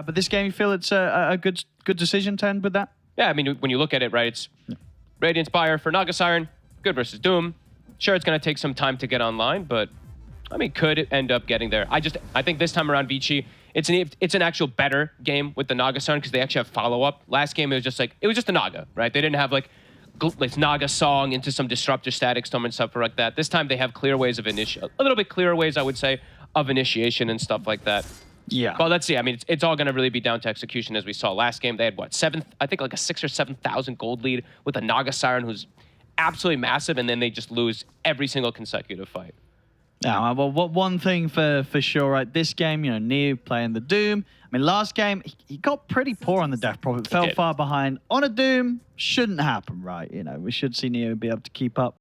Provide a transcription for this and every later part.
but this game, you feel it's a good decision to end with that? Yeah, I mean, when you look at it, right, it's Radiant Spire for Naga Siren, good versus Doom. Sure, it's going to take some time to get online, but I mean, could end up getting there. I think this time around, Vici, it's an actual better game with the Naga Siren because they actually have follow-up. Last game, it was just a Naga, right? They didn't have like Naga song into some disruptor static storm and stuff like that. This time they have clear ways of a little bit clearer ways, I would say, of initiation and stuff like that. Yeah. Well, let's see. I mean, it's all going to really be down to execution, as we saw last game. They had, what, I think like a 6,000 or 7,000 gold lead with a Naga Siren who's absolutely massive, and then they just lose every single consecutive fight. Now, well, one thing for sure, right? This game, you know, Neo playing the Doom. I mean, last game, he got pretty poor on the death profit, fell far behind. On a Doom, shouldn't happen, right? You know, we should see Neo be able to keep up.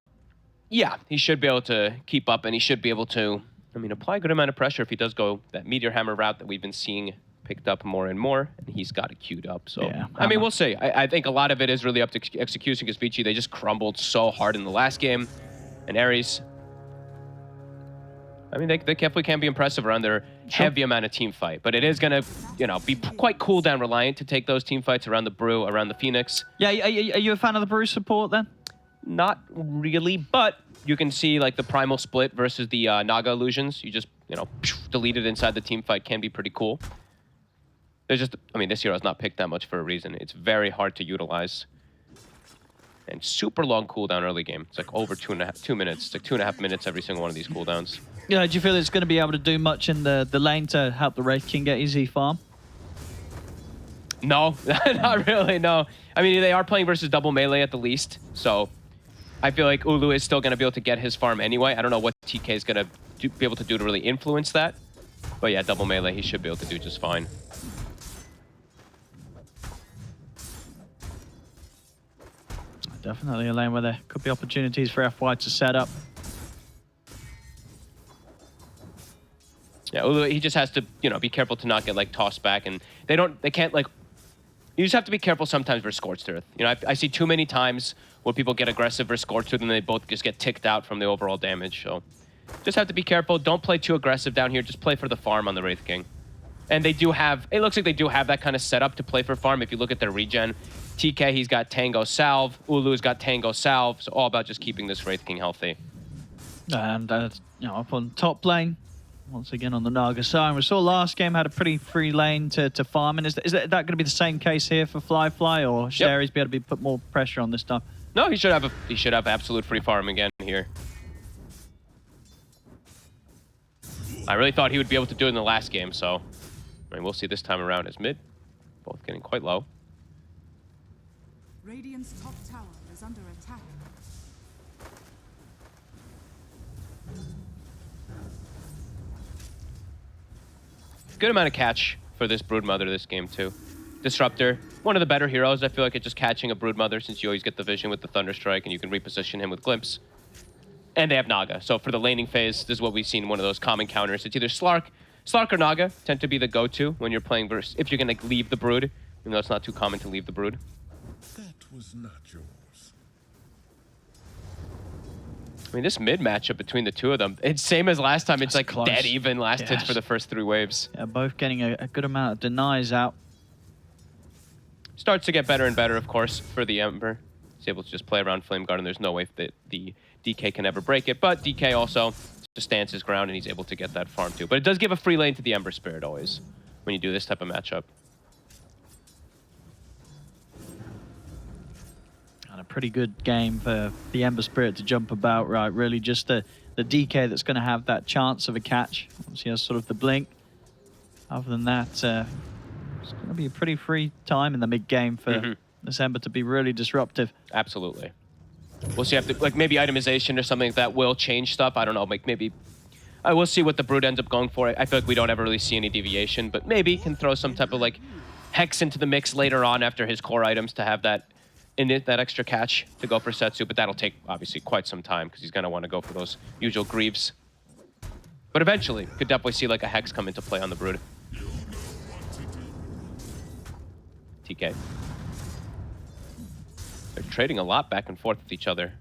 Yeah, he should be able to keep up, and he should be able to, I mean, apply a good amount of pressure if he does go that Meteor Hammer route that we've been seeing picked up more and more, and he's got it queued up. So, yeah, I mean, we'll see. I think a lot of it is really up to execution because Vici, they just crumbled so hard in the last game. And Aries, I mean, they definitely can be impressive around their heavy amount of team fight, but it is going to, you know, be quite cooldown reliant to take those team fights around the Brew, around the Phoenix. Yeah, are you a fan of the Brew support then? Not really, but you can see like the Primal Split versus the Naga Illusions. You just, you know, delete it inside the team fight can be pretty cool. There's just, I mean, this hero is not picked that much for a reason. It's very hard to utilize. And super long cooldown early game. It's like over 2 minutes. It's like 2.5 minutes every single one of these cooldowns. Yeah, do you feel it's going to be able to do much in the lane to help the Wraith King get easy farm? No, not really, no. I mean, they are playing versus double melee at the least, so I feel like Ulu is still going to be able to get his farm anyway. I don't know what TK is going to be able to do to really influence that. But yeah, double melee, he should be able to do just fine. Definitely a lane where there could be opportunities for FY to set up. Yeah, Ulu, he just has to, you know, be careful to not get like tossed back, and they can't like. You just have to be careful sometimes versus Scorched Earth. You know, I see too many times where people get aggressive versus Scorched Earth and they both just get ticked out from the overall damage. So just have to be careful. Don't play too aggressive down here. Just play for the farm on the Wraith King. And they do have, it looks like they do have that kind of setup to play for farm. If you look at their regen, TK, he's got Tango Salve. Ulu's got Tango Salve. So all about just keeping this Wraith King healthy. And, you know, up on top lane, once again on the Naga Siren. We saw last game had a pretty free lane to farm. And is that going to be the same case here for Fly, or should Aries be able to put more pressure on this time? No, he should have absolute free farm again here. I really thought he would be able to do it in the last game, so I mean, we'll see this time around as mid. Both getting quite low. Radiant's top tower is under attack. Good amount of catch for this Broodmother this game too. Disruptor, one of the better heroes. I feel like it's just catching a Broodmother since you always get the vision with the Thunderstrike and you can reposition him with Glimpse. And they have Naga. So for the laning phase, this is what we've seen, one of those common counters. It's either Slark or Naga tend to be the go-to when you're playing versus, if you're going to leave the Brood, even though it's not too common to leave the Brood. That was not yours. I mean, this mid matchup between the two of them, it's same as last time. It's like close. Dead even last hits for the first 3 waves. Yeah, both getting a good amount of denies out. Starts to get better and better, of course, for the Ember. He's able to just play around Flame Guard, and there's no way that the DK can ever break it. But DK also just stands his ground, and he's able to get that farm too. But it does give a free lane to the Ember Spirit always when you do this type of matchup. And a pretty good game for the Ember Spirit to jump about, right? Really just the DK that's going to have that chance of a catch. Obviously has sort of the blink. Other than that, it's going to be a pretty free time in the mid-game for this Ember to be really disruptive. Absolutely. We'll see if like maybe itemization or something like that will change stuff. I don't know, like maybe I will see what the Brood ends up going for. I feel like we don't ever really see any deviation, but maybe can throw some type of like Hex into the mix later on after his core items to have that in it, that extra catch to go for Setsu, but that'll take obviously quite some time because he's going to want to go for those usual Greaves. But eventually, could definitely see like a Hex come into play on the Brood. TK. They're trading a lot back and forth with each other.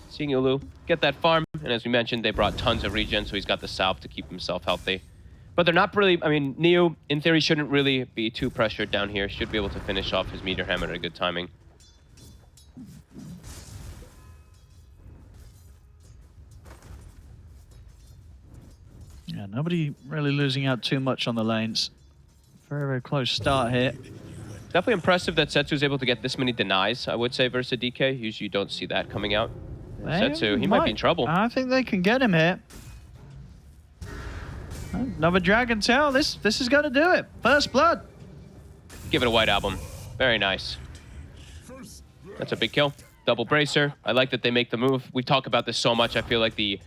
Seeing Ulu get that farm, and as we mentioned, they brought tons of regen, so he's got the salve to keep himself healthy. But they're not really, I mean, Neo, in theory, shouldn't really be too pressured down here. Should be able to finish off his meteor hammer at a good timing. Yeah, nobody really losing out too much on the lanes. Very, very close start here. Definitely impressive that Setsu's able to get this many denies, I would say, versus DK. Usually you don't see that coming out. Setsu, he might be in trouble. I think they can get him here. Another Dragon Tail. This is going to do it. First blood. Give it a white album. Very nice. That's a big kill. Double bracer. I like that they make the move. We talk about this so much. I feel like the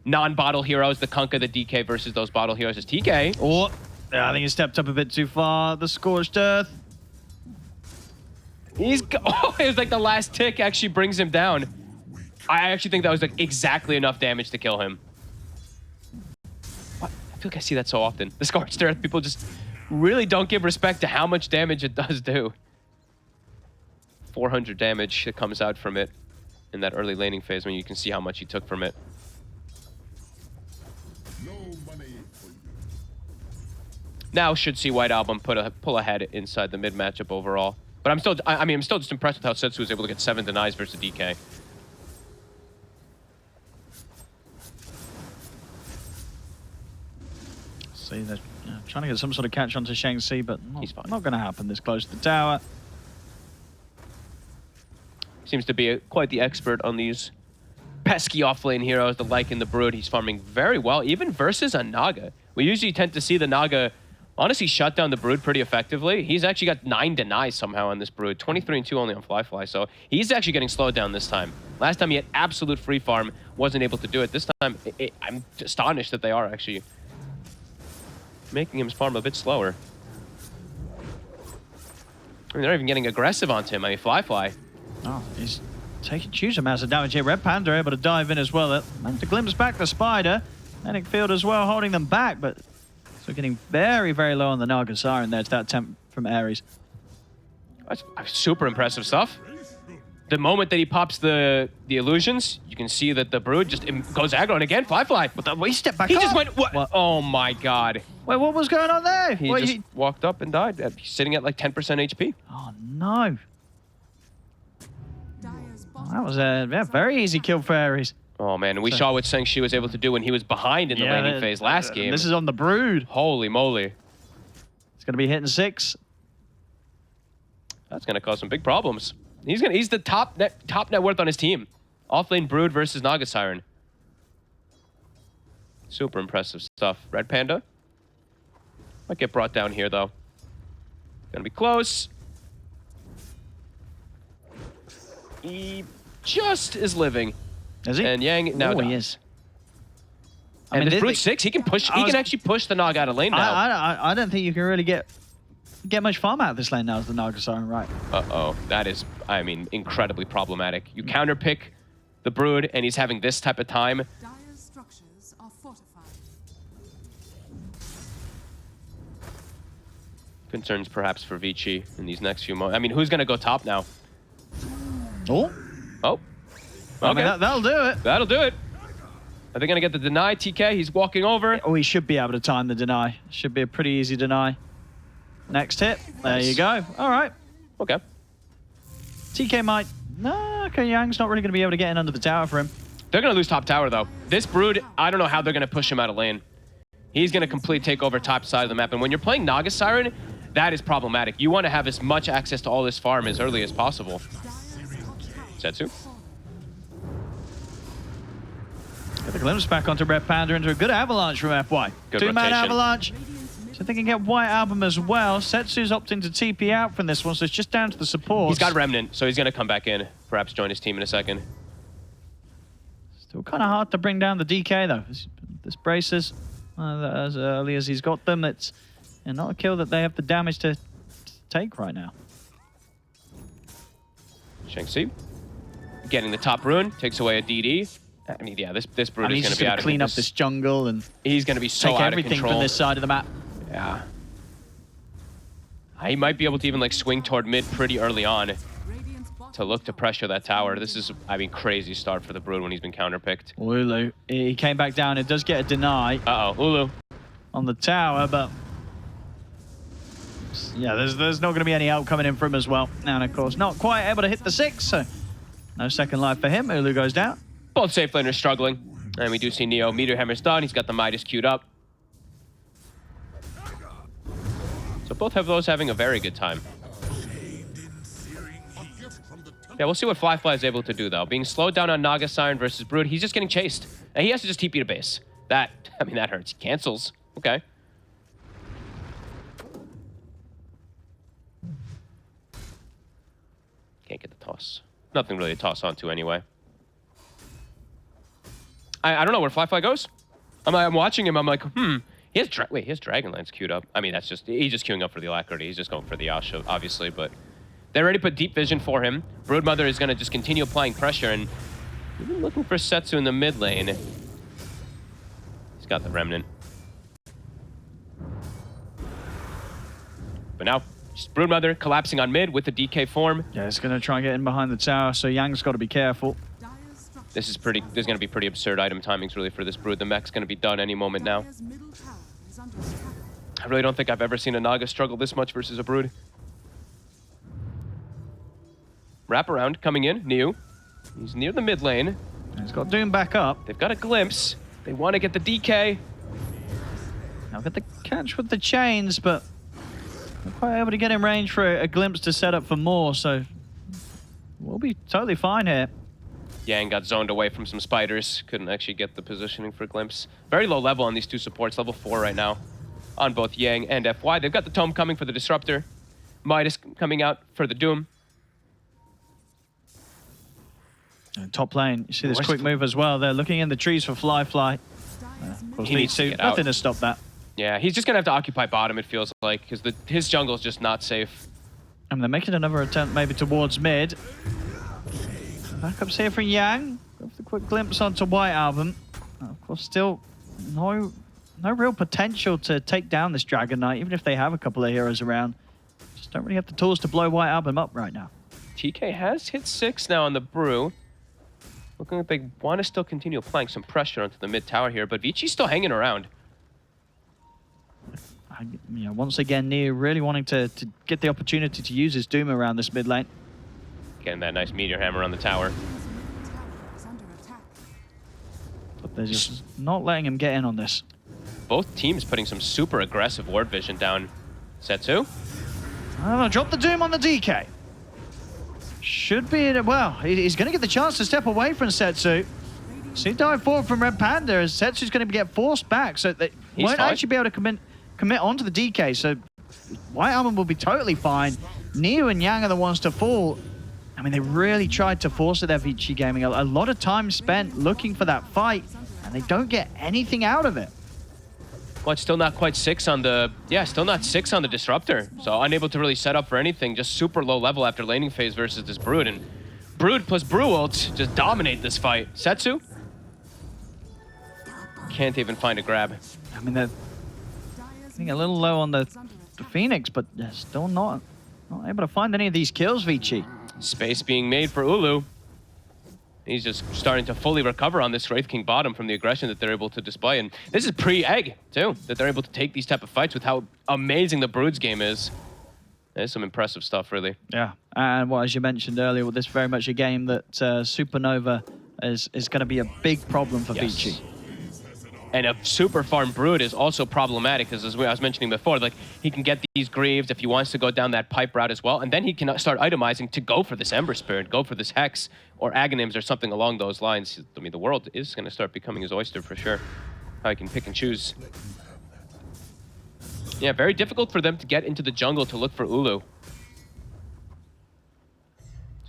non-bottle heroes, the Kunkka, the DK versus those bottle heroes is TK. Oh, I think he stepped up a bit too far. The Scorched Earth. Oh, it was like the last tick actually brings him down. I actually think that was like exactly enough damage to kill him. What? I feel like I see that so often. The Scorched Earth, people just really don't give respect to how much damage it does do. 400 damage that comes out from it in that early laning phase when you can see how much he took from it. No money for you. Now should see White Album pull ahead inside the mid matchup overall. But I'm still just impressed with how Setsu was able to get 7 denies versus DK. See, they're trying to get some sort of catch onto Shang-Chi, but He's fine. not going to happen this close to the tower. Seems to be quite the expert on these pesky offlane heroes, the Lycan, the Brood. He's farming very well, even versus a Naga. We usually tend to see the Naga honestly shut down the Brood pretty effectively. He's actually got 9 denies somehow on this Brood, 23-2 only on Fly, so he's actually getting slowed down this time. Last time he had absolute free farm, wasn't able to do it. This time, I'm astonished that they are actually making him farm a bit slower. I mean, they're even getting aggressive onto him. I mean, Fly. Oh, he's taking huge amounts of damage here. Red Panda able to dive in as well. Managed to glimpse back the Spider. Manic Field as well, holding them back, but so getting very, very low on the Naga Siren there to that attempt from Aries. That's super impressive stuff. The moment that he pops the illusions, you can see that the Brood just goes aggro. And again, Fly. But he stepped back He up. just went, what? Oh my god. Wait, what was going on there? He just walked up and died. He's sitting at like 10% HP. Oh, no. Dire's bottom That was a very easy kill for Aries. Oh man, and we saw what Shang-Chi was able to do when he was behind in the laning phase last game. This is on the Brood. Holy moly. It's going to be hitting 6. That's going to cause some big problems. He's the top net worth on his team. Offlane Brood versus Naga Siren. Super impressive stuff. Red Panda. Might get brought down here though. Gonna be close. He just is living. Is he? And Yang now he dies. is. And this Brood 6, he can push. He can actually push the Naga out of lane now. I don't think you can really get much farm out of this lane now as the Naga Siren, right? Uh-oh. That is, I mean, incredibly problematic. You counterpick the Brood, and he's having this type of time. Dire's structures are fortified. Concerns perhaps for Vici in these next few moments. I mean, who's going to go top now? Oh. Oh. I Okay. mean, that'll do it. That'll do it. Are they going to get the deny? TK, he's walking over. Oh, he should be able to time the deny. Should be a pretty easy deny. Next hit. There you go. All right. Okay. TK might... No, okay, Yang's not really going to be able to get in under the tower for him. They're going to lose top tower, though. This Brood, I don't know how they're going to push him out of lane. He's going to completely take over top side of the map. And when you're playing Naga Siren, that is problematic. You want to have as much access to all this farm as early as possible. Setsu. Get the glimpse back onto Red Panda into a good avalanche from FY. Good Two-man rotation. avalanche. So they can get White Album as well. Setsu's opting to TP out from this one, so it's just down to the support. He's got Remnant, so he's going to come back in. Perhaps join his team in a second. Still kind of hard to bring down the DK, though. This braces, as early as he's got them, it's not a kill that they have the damage to take right now. Shang-Chi. Getting the top rune, takes away a DD. I mean, yeah, this Brood is going to be out of clean up this jungle and he's going to be so take out of everything control. from this side of the map. Yeah. He might be able to even like swing toward mid pretty early on Radiant's bottom to look to pressure that tower. This is, I mean, crazy start for the Brood when he's been counterpicked. Ulu, he came back down. It does get a deny. Uh-oh, Ulu. on the tower, but yeah, there's not going to be any help coming in for him as well. And of course, not quite able to hit the 6, so no second life for him. Ulu goes down. Both safe laners struggling. And we do see Neo. Meteor Hammer's done. He's got the Midas queued up. So both of those having a very good time. Yeah, we'll see what Fly is able to do, though. Being slowed down on Naga Siren versus Brood, he's just getting chased. And he has to just TP to base. That hurts. He cancels. Okay. Can't get the toss. Nothing really to toss onto anyway. I don't know where Fly goes. I'm watching him. I'm like, He has Dragonlance queued up. I mean, he's just queuing up for the Alacrity. He's just going for the Yasha, obviously, but they already put Deep Vision for him. Broodmother is going to just continue applying pressure, and even looking for Setsu in the mid lane. He's got the Remnant. But now, just Broodmother collapsing on mid with the DK form. Yeah, it's going to try and get in behind the tower, so Yang's got to be careful. This is going to be pretty absurd item timings, really, for this Brood. The mech's going to be done any moment now. I really don't think I've ever seen a Naga struggle this much versus a Brood. Wraparound coming in, Niu. He's near the mid lane. He's got Doom back up. They've got a glimpse. They want to get the DK. Now get the catch with the chains, but not quite able to get in range for a glimpse to set up for more, so we'll be totally fine here. Yang got zoned away from some spiders. Couldn't actually get the positioning for Glimpse. Very low level on these two supports. Level 4 right now on both Yang and FY. They've got the Tome coming for the Disruptor. Midas coming out for the Doom. And top lane, you see this quick move as well. They're looking in the trees for Fly. Of course, He needs to get nothing out. to stop that. Yeah, he's just going to have to occupy bottom, it feels like, because his jungle is just not safe. And they're making another attempt maybe towards mid. Backups here from Yang. Go for the quick glimpse onto White Album. Of course, still no real potential to take down this Dragon Knight, even if they have a couple of heroes around. Just don't really have the tools to blow White Album up right now. TK has hit 6 now on the Brew. Looking like they want to still continue applying some pressure onto the mid tower here, but Vici's still hanging around. Once again, Neo really wanting to get the opportunity to use his Doom around this mid lane. Getting that nice Meteor Hammer on the tower. But they're just not letting him get in on this. Both teams putting some super aggressive ward vision down. Setsu? Drop the Doom on the DK. Should be, well, he's going to get the chance to step away from Setsu. See dive forward from Red Panda as Setsu's going to get forced back, so they won't actually be able to commit onto the DK. So White Album will be totally fine. Neo and Yang are the ones to fall. I mean, they really tried to force it there, Vici Gaming. A lot of time spent looking for that fight, and they don't get anything out of it. Well, it's still not quite 6 on the... Yeah, still not 6 on the Disruptor. So unable to really set up for anything. Just super low level after laning phase versus this Brood. And Brood plus Brew ult just dominate this fight. Setsu? Can't even find a grab. I mean, they're getting a little low on the Phoenix, but they're still not able to find any of these kills, Vici. Space being made for Ulu. He's just starting to fully recover on this Wraith King bottom from the aggression that they're able to display. And this is pre-egg, too, that they're able to take these type of fights with how amazing the Brood's game is. There's some impressive stuff, really. Yeah, and well, as you mentioned earlier, well, this is very much a game that Supernova is going to be a big problem for Vici. And a super farm Brood is also problematic, because as I was mentioning before, like he can get these Greaves if he wants to go down that pipe route as well, and then he can start itemizing to go for this Ember Spirit, go for this Hex, or Aghanims or something along those lines. I mean, the world is going to start becoming his oyster for sure. How he can pick and choose. Yeah, very difficult for them to get into the jungle to look for Ulu.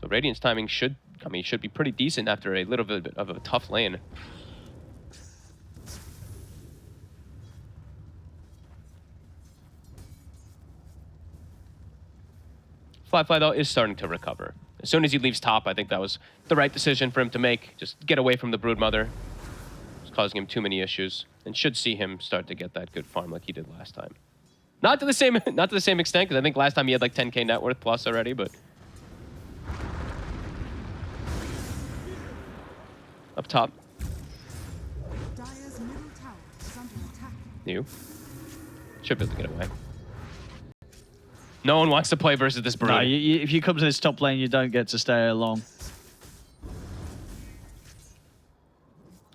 So Radiant's timing should be pretty decent after a little bit of a tough lane. Fly, though, is starting to recover. As soon as he leaves top, I think that was the right decision for him to make. Just get away from the Broodmother. It's causing him too many issues. And should see him start to get that good farm like he did last time. Not to the same extent, because I think last time he had like 10k net worth plus already, but... Up top. Dire's middle tower is under attack. New. Should be able to get away. No one wants to play versus this Brood. No, if you come to this top lane, you don't get to stay long.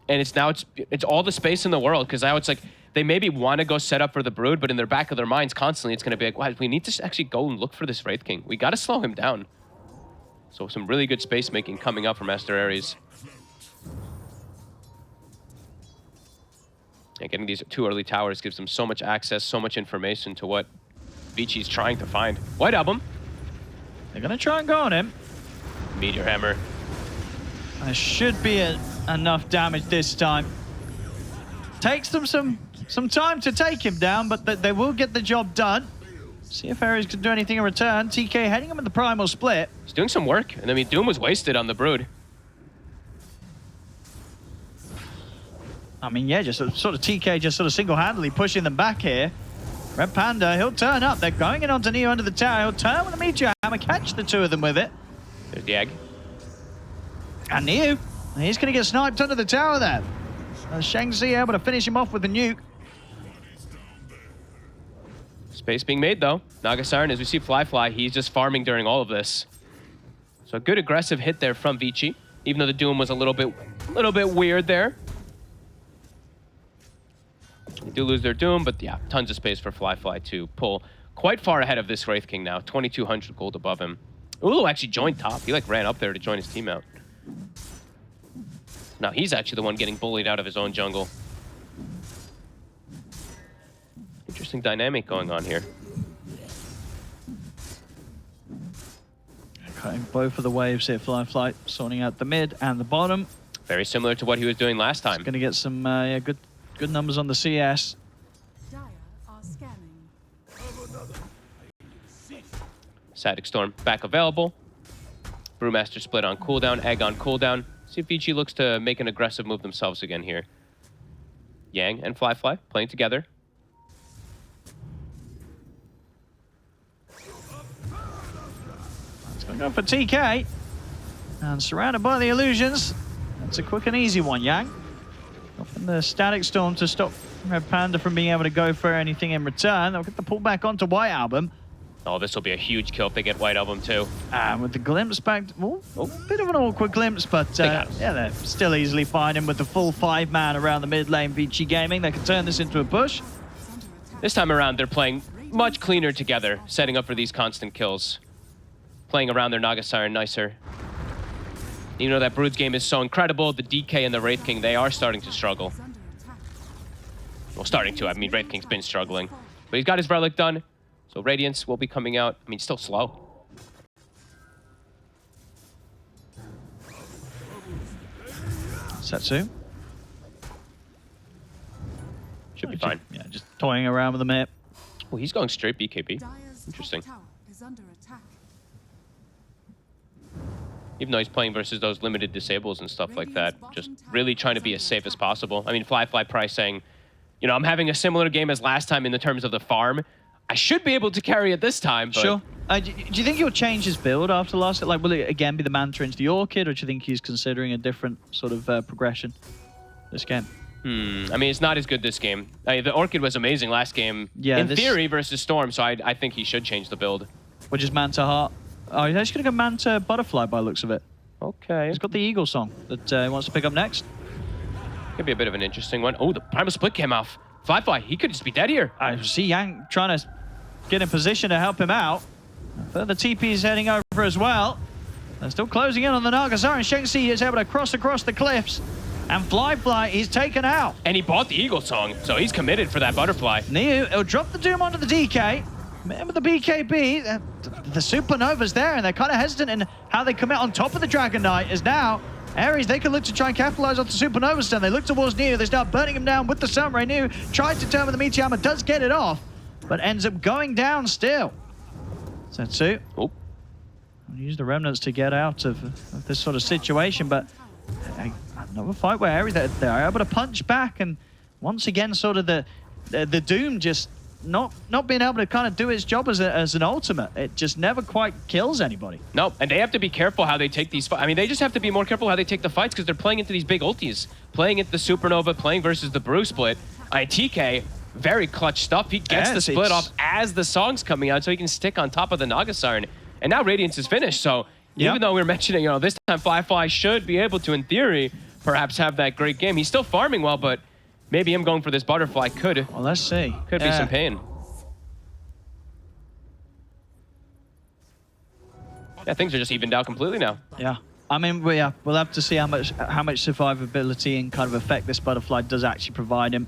And it's all the space in the world, because now it's like they maybe want to go set up for the Brood, but in their back of their minds constantly it's going to be like, wow, we need to actually go and look for this Wraith King. We got to slow him down. So some really good space making coming up from Aster.Aries. And getting these 2 early towers gives them so much access, so much information to what Vici's trying to find. White Album. They're going to try and go on him. Meteor Hammer. There should be enough damage this time. Takes them some time to take him down, but they will get the job done. See if Aries can do anything in return. TK heading him in the primal split. He's doing some work. And I mean, Doom was wasted on the Brood. I mean, yeah, just sort of TK just sort of single-handedly pushing them back here. Red Panda, he'll turn up. They're going in onto Neo under the tower. He'll turn with a Meteor Hammer, catch the 2 of them with it. There's the egg. And Neo, he's going to get sniped under the tower there. Shang-Chi able to finish him off with the nuke. Space being made, though. Naga Siren, as we see Fly, he's just farming during all of this. So a good aggressive hit there from Vici, even though the Doom was a little bit weird there. They do lose their Doom, but yeah, tons of space for Fly to pull quite far ahead of this Wraith King now. 2,200 gold above him. Ulu actually joined top. He like ran up there to join his team out. Now he's actually the one getting bullied out of his own jungle. Interesting dynamic going on here. Cutting both of the waves here, Fly, sorting out the mid and the bottom. Very similar to what he was doing last time. Going to get some good numbers on the CS. Dire are scanning. Static Storm back available. Brewmaster split on cooldown, Egg on cooldown. See if Vici looks to make an aggressive move themselves again here. Yang and Fly playing together. It's going to go for TK. And surrounded by the illusions. That's a quick and easy one, Yang. Open the Static Storm to stop Red Panda from being able to go for anything in return. They'll get the pull back onto White Album. Oh, this will be a huge kill if they get White Album too. And with the glimpse back, bit of an awkward glimpse, but yeah, they're still easily finding with the full 5-man around the mid lane. Vici Gaming, they can turn this into a push. This time around, they're playing much cleaner together, setting up for these constant kills. Playing around their Naga Siren nicer. You know that Brood's game is so incredible. The DK and the Wraith King, they are starting to struggle. Well, starting to. I mean, Wraith King's been struggling. But he's got his Relic done. So Radiance will be coming out. I mean, still slow. Setsu. Should be fine. Yeah, just toying around with the map. Oh, he's going straight BKB. Dire's Interesting. top tower is under attack. Even though he's playing versus those limited disables and stuff like that. Just really trying to be as safe as possible. I mean, Fly Price saying, you know, I'm having a similar game as last time in the terms of the farm. I should be able to carry it this time, but... Sure. Do you think he'll change his build after last? Like, will it again be the Manta into the Orchid, or do you think he's considering a different sort of progression this game? I mean, it's not as good this game. The Orchid was amazing last game, yeah, in theory, versus Storm, so I think he should change the build. Which is Manta Heart. Oh, he's actually going to go Manta Butterfly by the looks of it. Okay. He's got the Eagle song that he wants to pick up next. Could be a bit of an interesting one. Oh, the Primal Split came off. Fly, he could just be dead here. I see Yang trying to get in position to help him out. Further TP's heading over as well. They're still closing in on the Naga Siren. Shang-Chi is able to cross across the cliffs. And Fly is taken out. And he bought the Eagle song, so he's committed for that Butterfly. Neo, he'll drop the Doom onto the DK. Remember the BKB, the Supernova's there, and they're kind of hesitant in how they commit on top of the Dragon Knight. As now, Aries, they can look to try and capitalize on the Supernova stun. They look towards Neo, they start burning him down with the Sunray. Neo tries to turn with the Meteor Hammer, does get it off, but ends up going down still. Setsu. Oh. Use the remnants to get out of this sort of situation, but another fight where Aries, they're able to punch back, and once again, sort of the Doom just not being able to kind of do its job as an ultimate. It just never quite kills anybody. No, and they have to be careful how they take these fights. I mean, they just have to be more careful how they take the fights, because they're playing into these big ultis. Playing into the Supernova, playing versus the Brew Split. TK, very clutch stuff. He gets the split off as the song's coming out, so he can stick on top of the Naga Siren. And now Radiance is finished, so even though we were mentioning, you know, this time Fly should be able to, in theory, perhaps have that great game. He's still farming well, but maybe him going for this butterfly could. Well, let's see. Could be some pain. Yeah, things are just evened out completely now. Yeah. I mean, we'll have to see how much survivability and kind of effect this butterfly does actually provide him.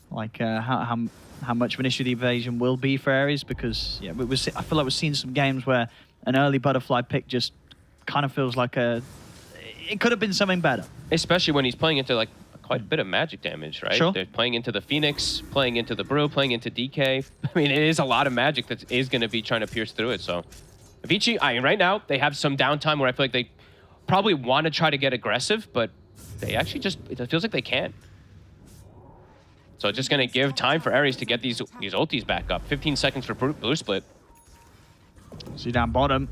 Like how much of an issue the evasion will be for Aries, because yeah, I feel like we've seen some games where an early butterfly pick just kind of feels like it could have been something better. Especially when he's playing into like quite a bit of magic damage, right? Sure. They're playing into the Phoenix, playing into the Brew, playing into DK. I mean, it is a lot of magic that is going to be trying to pierce through it. So Vici, I mean, right now they have some downtime where I feel like they probably want to try to get aggressive, but they actually it feels like they can't. So it's just going to give time for Aries to get these ultis back up. 15 seconds for blue split. See down bottom,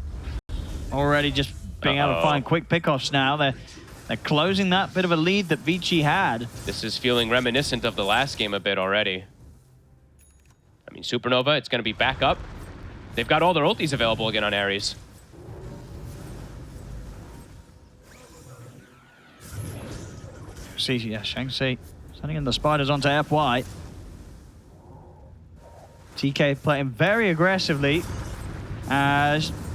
already just being able to find quick pickoffs now. They're closing that bit of a lead that Vici had. This is feeling reminiscent of the last game a bit already. I mean, Supernova, it's going to be back up. They've got all their ultis available again on Aries. See, yeah, Shang-Chi sending in the spiders onto FY. TK playing very aggressively.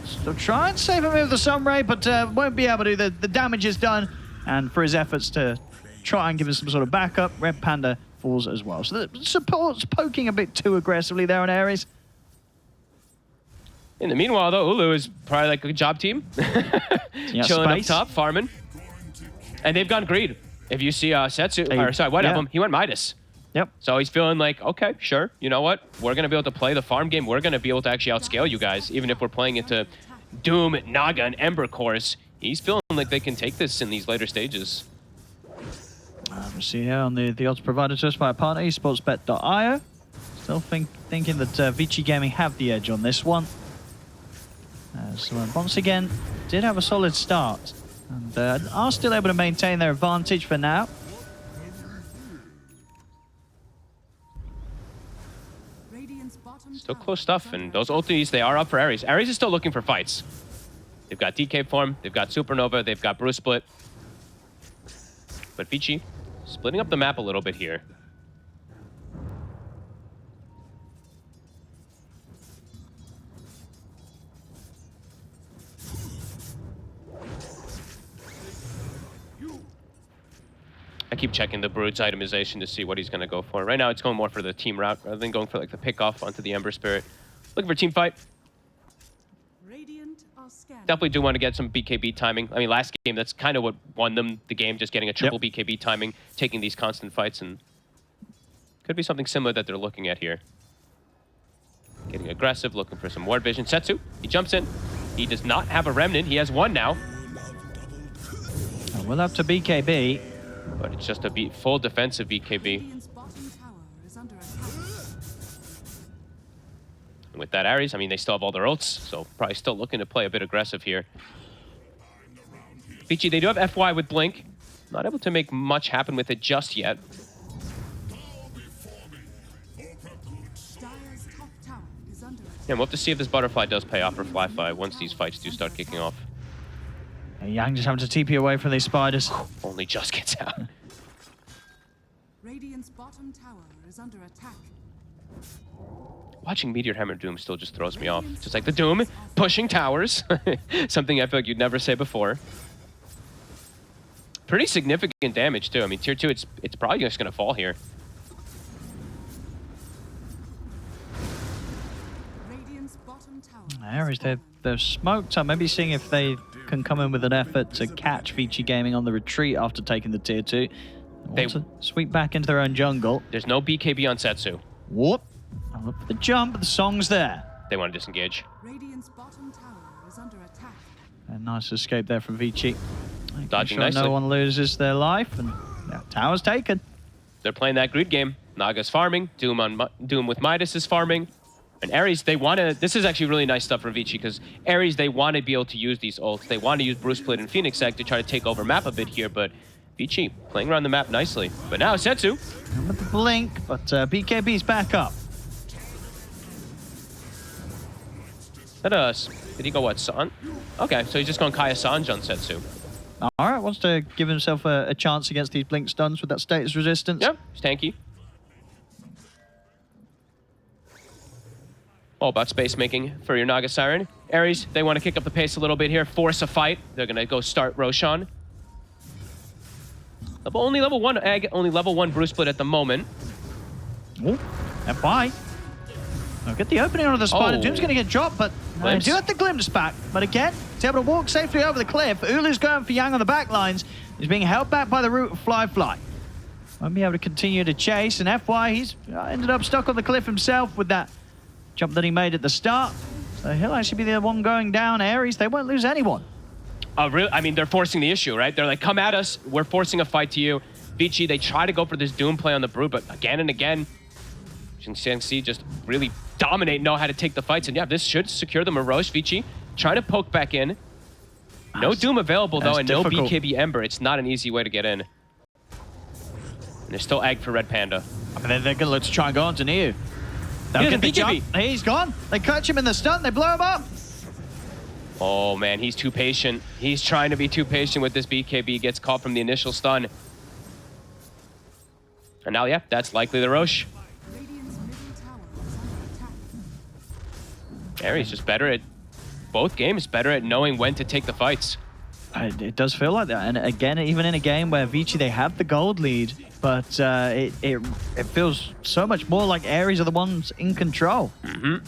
Still try and save him with the Sunray, but won't be able to. The damage is done, and for his efforts to try and give us some sort of backup, Red Panda falls as well. So the support's poking a bit too aggressively there on Aries. In the meanwhile, though, Ulu is probably like a good job team. Chilling up top, farming. And they've gone greed. If you see Setsu, or sorry, White Album, he went Midas. Yep. So he's feeling like, okay, sure, you know what? We're going to be able to play the farm game. We're going to be able to actually outscale you guys, even if we're playing into Doom, Naga, and Ember Cores. He's feeling like they can take this in these later stages. We see here on the odds provided to us by our partner, esportsbet.io. Still thinking that Vici Gaming have the edge on this one. So once again, did have a solid start. And are still able to maintain their advantage for now. Still close stuff, and those ultis, they are up for Aries. Aries is still looking for fights. They've got DK form, they've got Supernova, they've got Brew Split. But Vici splitting up the map a little bit here. I keep checking the Brood's itemization to see what he's going to go for. Right now, it's going more for the team route rather than going for like the pick-off onto the Ember Spirit. Looking for team fight. Definitely do want to get some BKB timing. I mean, last game, that's kind of what won them the game, just getting a triple BKB timing, taking these constant fights, and could be something similar that they're looking at here. Getting aggressive, looking for some ward vision. Setsu, he jumps in. He does not have a Remnant. He has one now. We'll have to BKB. But it's just a full defensive BKB. And with that Aries, I mean, they still have all their ults, so probably still looking to play a bit aggressive here. Vici, they do have FY with Blink. Not able to make much happen with it just yet. And we'll have to see if this butterfly does pay off for Fly once these fights do start kicking off. Yang just having to TP away from these spiders. Only just gets out. Radiant's bottom tower is under attack. Watching Meteor Hammer Doom still just throws me off. Just like the Doom pushing towers. Something I feel like you'd never say before. Pretty significant damage too. I mean, tier 2, it's probably just going to fall here. Aries, they're smoked. I'm maybe seeing if they can come in with an effort to catch Vici Gaming on the retreat after taking the tier 2. They want to sweep back into their own jungle. There's no BKB on Setsu. Whoop. I'll look for the jump, but the song's there. They want to disengage. Radiant's bottom tower is under attack. A nice escape there from Vici. Dodging sure nicely. No one loses their life, and tower's taken. They're playing that greed game. Naga's farming. Doom with Midas is farming. And Aries, they want to... This is actually really nice stuff for Vici, because Aries, they want to be able to use these ults. They want to use Brew Split and Phoenix Egg to try to take over map a bit here, but Vici playing around the map nicely. But now Setsu. With the blink, but BKB's back up. Did he go what, San? Okay, so he's just going Kaya Sanj on Setsu. All right, wants to give himself a chance against these blink stuns with that status resistance. Yep, he's tanky. All about space making for your Naga Siren. Aries, they want to kick up the pace a little bit here, force a fight. They're going to go start Roshan. Only level 1 Egg, only level 1 Bruce Split at the moment. Oh, FY. I'll get the opening onto the spider. Oh. Doom's going to get dropped, but they do have the glimpse back. But again, he's able to walk safely over the cliff. Ulu's going for Yang on the back lines. He's being held back by the root of Fly. Won't be able to continue to chase. And FY, he's ended up stuck on the cliff himself with that jump that he made at the start. So he'll actually be the one going down. Aries, they won't lose anyone. Really? I mean, they're forcing the issue, right? They're like, come at us. We're forcing a fight to you. Vici, they try to go for this Doom play on the Brood, but again and again, Shang-Chi just really dominate, know how to take the fights. And yeah, this should secure them a Roche. Vici trying to poke back in. No Doom available, though, and difficult. no BKB Ember. It's not an easy way to get in. And there's still Egg for Red Panda. I mean, they're going to look to try and go on to Niu. They'll get the jump. He's gone. They catch him in the stun. They blow him up. Oh, man, he's too patient. He's trying to be too patient with this BKB. Gets caught from the initial stun. And now, yeah, that's likely the Roche. Radiant's middle tower is under attack. Aries just better at both games, better at knowing when to take the fights. It does feel like that. And again, even in a game where Vici, they have the gold lead, but it feels so much more like Aries are the ones in control. And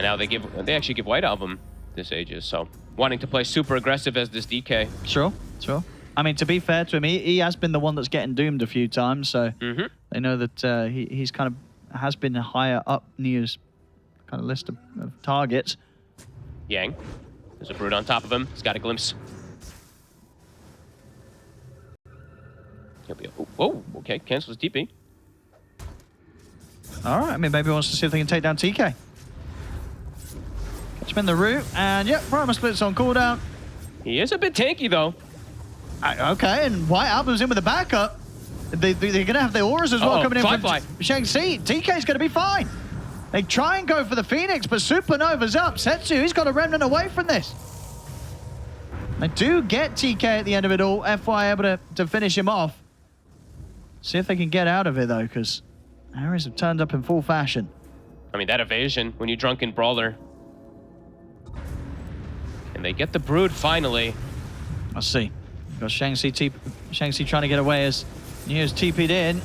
now they actually give White Album this Aegis, so wanting to play super aggressive as this DK. Sure. I mean, to be fair to him, he has been the one that's getting doomed a few times, so they know that he's kind of has been higher up Niu's kind of list of targets. Yang, there's a Brood on top of him. He's got a glimpse. He'll be, oh, okay, cancels DP. All right, I mean, maybe he wants to see if they can take down TK. Catch him in the root, and yep, Primal Split's on cooldown. He is a bit tanky, though. Okay, and White Album's in with the backup. They're going to have the auras as well coming in from Shang-Chi. TK's going to be fine. They try and go for the Phoenix, but Supernova's up. Setsu, he's got a remnant away from this. They do get TK at the end of it all. FY able to finish him off. See if they can get out of it, though, because Aries have turned up in full fashion. I mean, that evasion when you drunken Brawler. And they get the Brood finally. Let's see. Got Shang-Chi trying to get away as Niu's TP'd in.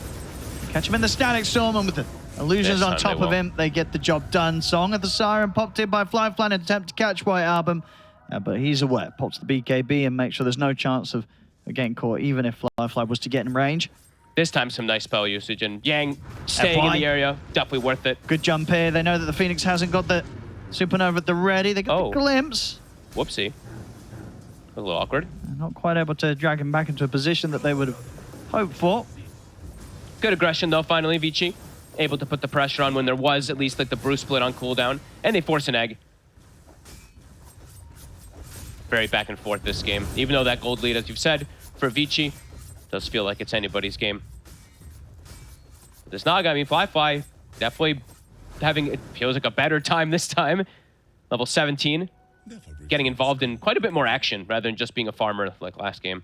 Catch him in the Static Storm, and with the illusions on top of him, they get the job done. Song of the Siren popped in by Fly in an attempt to catch White Album, but he's aware. Pops the BKB and makes sure there's no chance of getting caught, even if Fly was to get in range. This time, some nice spell usage, and Yang staying in the area, definitely worth it. Good jump here. They know that the Phoenix hasn't got the Supernova at the ready. They got the glimpse. Whoopsie. A little awkward. They're not quite able to drag him back into a position that they would have hoped for. Good aggression, though, finally, Vici. Able to put the pressure on when there was at least like the Bruce Split on cooldown. And they force an Egg. Very back and forth this game. Even though that gold lead, as you've said, for Vici, does feel like it's anybody's game. This Naga, I mean, Fly definitely having, it feels like a better time this time. Level 17. Getting involved in quite a bit more action rather than just being a farmer like last game.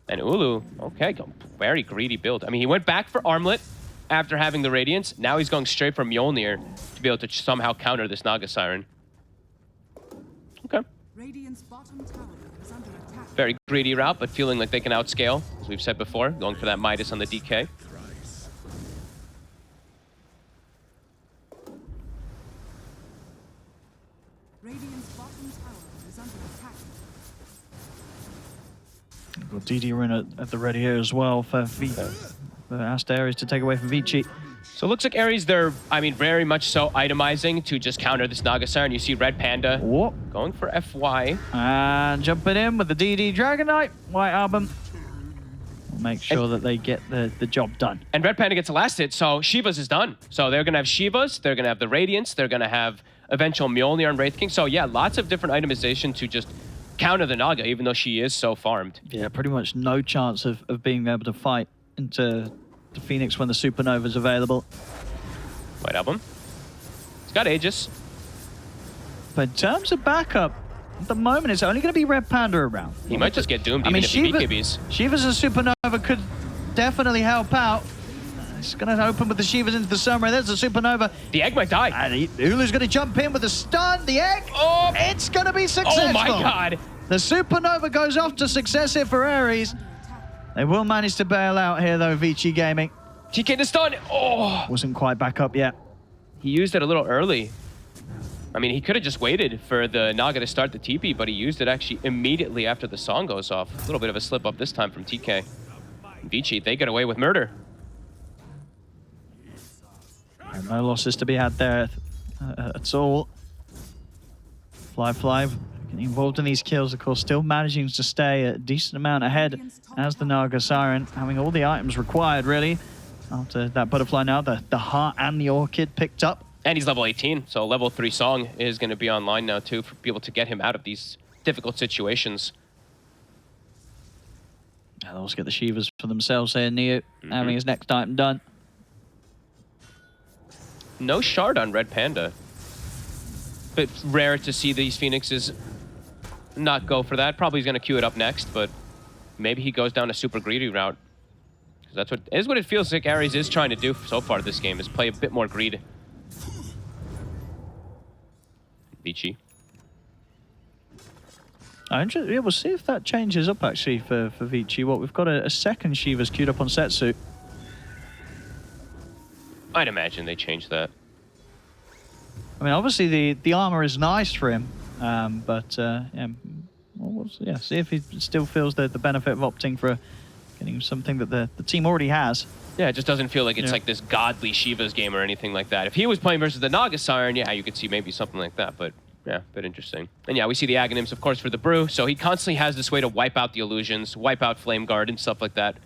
And Ulu, okay, very greedy build. I mean, he went back for Armlet after having the Radiance. Now he's going straight for Mjolnir to be able to somehow counter this Naga Siren. Okay. Radiant's bottom tower is under attack. Very greedy route, but feeling like they can outscale, as we've said before, going for that Midas on the DK. Radiant's bottom tower is under attack. Got DD at the ready here as well for Aster.Aries to take away from Vici. So it looks like Aries, they're, I mean, very much so itemizing to just counter this Naga Siren. You see Red Panda going for FY. And jumping in with the DD Dragon Knight, White Album. Make sure that they get the job done. And Red Panda gets a last hit, so Shiva's is done. So they're going to have Shiva's, they're going to have the Radiance, they're going to have eventual Mjolnir and Wraith King. So yeah, lots of different itemization to just counter the Naga, even though she is so farmed. Yeah, pretty much no chance of being able to fight into the Phoenix when the Supernova's available. White Album. He's got Aegis. But in terms of backup, at the moment it's only going to be Red Panda around. He might just get doomed I even mean, if he BKBs. Shiva's a Supernova could definitely help out. It's going to open with the Shivas into the Summer. There's the Supernova. The egg might die. And Ulu's going to jump in with a stun. The egg. Oh, It's going to be successful. oh my god. The Supernova goes off to success here for Aries. They will manage to bail out here, though, Vici Gaming. TK the stun. Oh, Wasn't quite back up yet. he used it a little early. I mean, he could have just waited for the Naga to start the TP, but he used it actually immediately after the song goes off. A little bit of a slip up this time from TK. Vici, they get away with murder. And no losses to be had there at all. Fly getting involved in these kills, of course, still managing to stay a decent amount ahead as the Naga Siren, having all the items required, really. After that butterfly now, the heart and the orchid picked up. And he's level 18, so level 3 song is going to be online now too for people to get him out of these difficult situations. And they'll also get the Shivas for themselves here. Neo having his next item done. No shard on Red Panda. But rare to see these Phoenixes not go for that. Probably he's going to queue it up next, but maybe he goes down a super greedy route. Because that's what it feels like Aries is trying to do so far this game, is play a bit more greed. Vici. Yeah, we'll see if that changes up actually for Vici. We've got a second Shivas queued up on Setsu. I'd imagine they change that. I mean, obviously the armor is nice for him, but yeah, see if he still feels the benefit of opting for getting something that the team already has. Yeah, it just doesn't feel like it's like this godly Shiva's game or anything like that. If he was playing versus the Naga Siren, yeah, you could see maybe something like that, but yeah, a bit interesting. And yeah, we see the Aghanims, of course, for the Brew, so he constantly has this way to wipe out the illusions, wipe out Flame Guard and stuff like that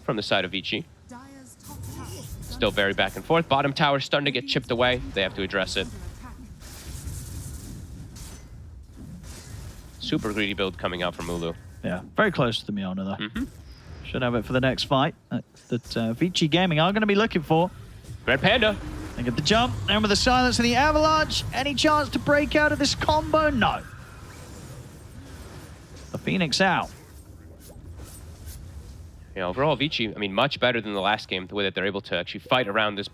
from the side of Vici. Still very back and forth. Bottom tower starting to get chipped away. They have to address it. Super greedy build coming out from Ulu. Yeah, very close to the Miona though. Should have it for the next fight that Vici Gaming are going to be looking for. Red Panda. They get the jump, and with the silence and the avalanche, any chance to break out of this combo? No. The Phoenix out. Yeah, overall, Vici, I mean, much better than the last game, the way that they're able to actually fight around this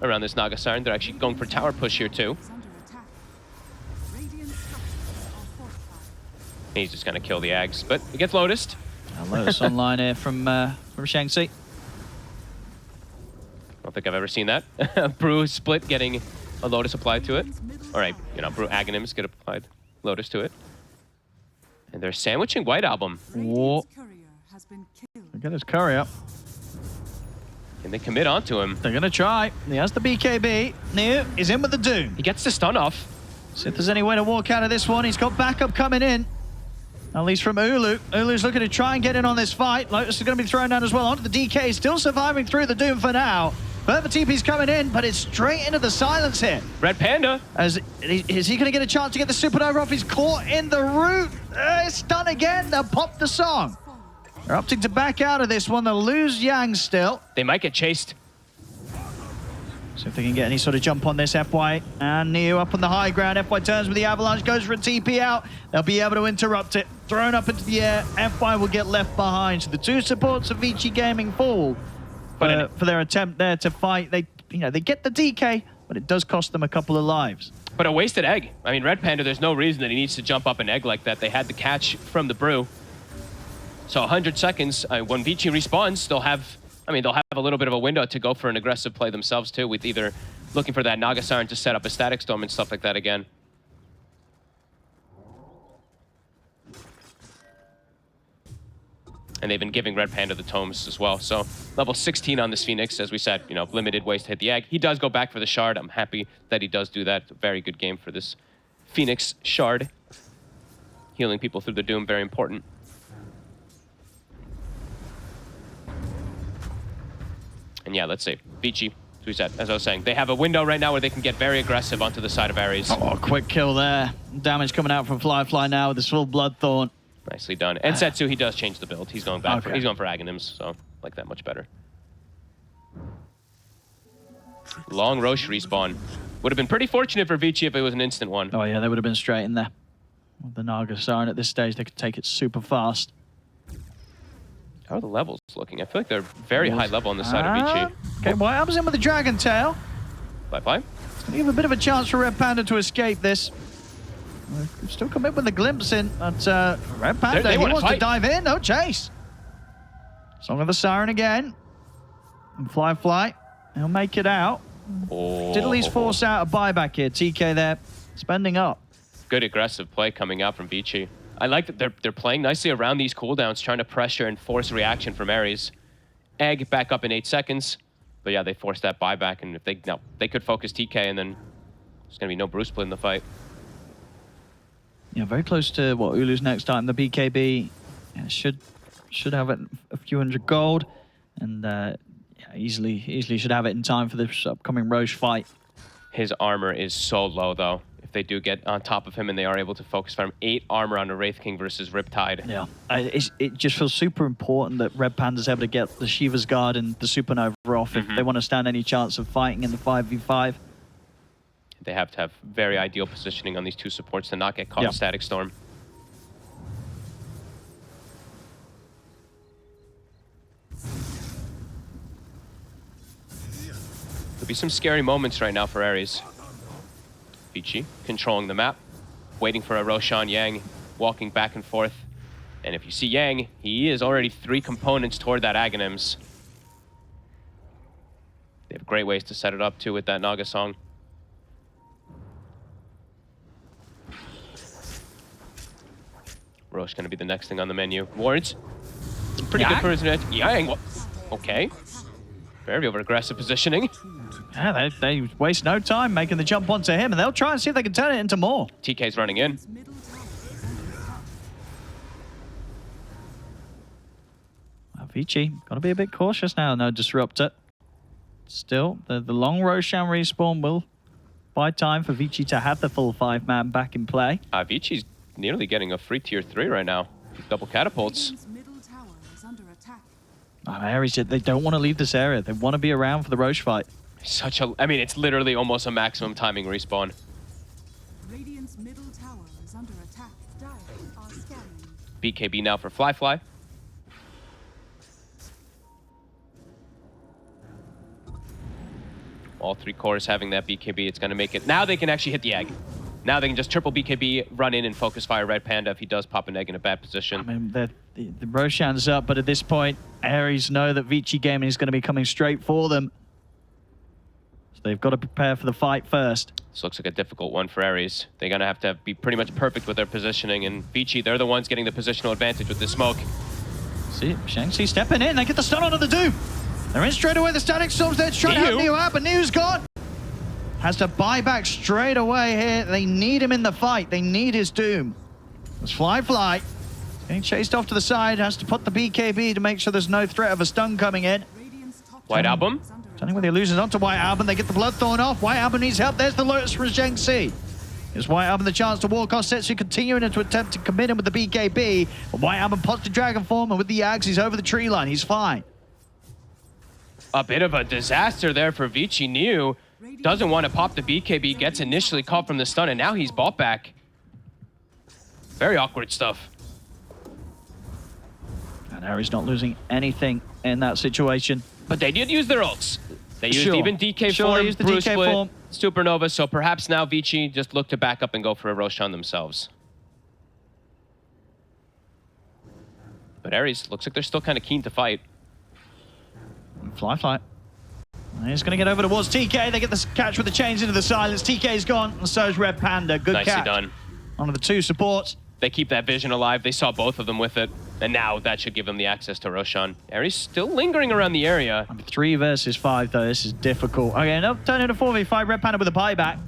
Naga Siren. They're actually going for tower push here too. He's just going to kill the Ags, but he gets Lotused. Lotus online here from Shang-Chi. I don't think I've ever seen that. Brew split getting a Lotus applied to it. All right, you know, Brew Aghanims get applied Lotus to it. And they're sandwiching White Album. Whoa. Get his courier. And they commit onto him. They're going to try. He has the BKB. Neo is in with the Doom. He gets the stun off. See if there's any way to walk out of this one. He's got backup coming in. At least from Ulu. Ulu's looking to try and get in on this fight. Lotus is going to be thrown down as well onto the DK. Still surviving through the Doom for now. Further TP's coming in, but it's straight into the silence here. Red Panda. Is he going to get a chance to get the Supernova off? He's caught in the root. It's done again. They'll pop the song. They're opting to back out of this one. They'll lose Yang still. They might get chased. See if they can get any sort of jump on this. FY and Neo up on the high ground. FY turns with the avalanche, goes for a TP out. They'll be able to interrupt it. Thrown up into the air. FY will get left behind. So the two supports of Vici Gaming fall for their attempt there to fight. They get the DK, but it does cost them a couple of lives. But a wasted egg. I mean, Red Panda, there's no reason that he needs to jump up an egg like that. They had the catch from the Brew. So 100 seconds, when Vici respawns, they'll have a little bit of a window to go for an aggressive play themselves too, with either looking for that Naga Siren to set up a Static Storm and stuff like that again. And they've been giving Red Panda the tomes as well. So level 16 on this Phoenix, as we said, you know, limited ways to hit the egg. He does go back for the shard. I'm happy that he does do that. It's a very good game for this Phoenix shard. Healing people through the Doom, very important. And yeah, let's see. Vici So we said, as I was saying, they have a window right now where they can get very aggressive onto the side of Aries. Oh, quick kill there. Damage coming out from Fly now with this full Bloodthorn. Nicely done. And Setsu, he does change the build. He's going back. Okay. He's going for Aghanims, so I like that much better. Long Roche respawn. Would have been pretty fortunate for Vici if it was an instant one. Oh yeah, they would have been straight in there. With the Naga Siren at this stage, they could take it super fast. How are the levels looking? I feel like they're very high level on the side of Vici. Okay, White Album's in with the Dragon Tail. Bye-bye. It's going to give a bit of a chance for Red Panda to escape this. They've still come in with a glimpse in, but Red Panda, he wants to dive in. No chase. Song of the Siren again. And Fly. He'll make it out. Oh. Did at least force out a buyback here. TK there, spending up. Good aggressive play coming out from Vici. I like that they're playing nicely around these cooldowns, trying to pressure and force reaction from Aries. Egg back up in 8 seconds. But yeah, they forced that buyback, and if they could focus TK, and then there's going to be no Bruce split in the fight. Yeah, very close to what Ulu's next time. The BKB should have it a few hundred gold, and yeah, easily should have it in time for this upcoming Roche fight. His armor is so low, though. If they do get on top of him and they are able to focus farm 8 armor on a Wraith King versus Riptide. Yeah, it just feels super important that Red Panda's able to get the Shiva's Guard and the Supernova off if they want to stand any chance of fighting in the 5v5. They have to have very ideal positioning on these 2 supports to not get caught in Static Storm. There'll be some scary moments right now for Aries. Vici controlling the map, waiting for a Roshan Yang, walking back and forth. And if you see Yang, he is already 3 components toward that Aghanims. They have great ways to set it up too with that Naga song. Roche gonna be the next thing on the menu. Wards. Pretty good for his net. Yang. Okay. Very over-aggressive positioning. Yeah, they waste no time making the jump onto him, and they'll try and see if they can turn it into more. TK's running in. Middle tower is under attack. Vici, got to be a bit cautious now. No Disruptor. Still, the long Roshan respawn will buy time for Vici to have the full 5-man back in play. Vici's nearly getting a free tier 3 right now. Double catapults. Radiant's middle tower is under attack. Aries, they don't want to leave this area. They want to be around for the Roche fight. I mean, it's literally almost a maximum timing respawn. Radiant's middle tower is under attack. Dire are scanning. BKB now for Fly. All 3 cores having that BKB. It's going to make it. Now they can actually hit the egg. Now they can just triple BKB, run in and focus fire Red Panda if he does pop an egg in a bad position. I mean, the Roshan's up, but at this point, Aries know that Vici Gaming is going to be coming straight for them. So they've got to prepare for the fight first. This looks like a difficult one for Aries. They're going to have to be pretty much perfect with their positioning, and Vici, they're the ones getting the positional advantage with the smoke. See, Shanxi stepping in. They get the stun onto the Doom. They're in straight away. The Static Storm's there to try to help Neo out, but Neo's gone. Has to buy back straight away here. They need him in the fight. They need his Doom. It's Fly. Getting chased off to the side. Has to put the BKB to make sure there's no threat of a stun coming in. Radiant's top White tower Album. is under Turning with the illusions onto White Album. They get the Bloodthorn off. White Album needs help. There's the Lotus from Zhengxi. Gives White Album the chance to walk off. Setsu continuing to attempt to commit him with the BKB. But White Album pops the Dragon Form, and with the Ags, he's over the tree line. He's fine. A bit of a disaster there for Vici. Neo doesn't want to pop the BKB, gets initially caught from the stun, and now he's bought back. Very awkward stuff. And Aries not losing anything in that situation. But they did use their ults. They used Sure. even DK Sure, form, they used the Bruce DK split, form. Supernova, so perhaps now Vici just look to back up and go for a Roshan themselves. But Aries looks like they're still kind of keen to fight. Fly. And he's going to get over towards TK. They get the catch with the chains into the silence. TK's gone, and so is Red Panda. Good Nicely catch. done. One of the 2 supports. They keep that vision alive. They saw both of them with it. And now that should give them the access to Roshan. Aries still lingering around the area. 3 versus 5, though. This is difficult. Okay, now turn into 4v5. Red Panda with a buyback.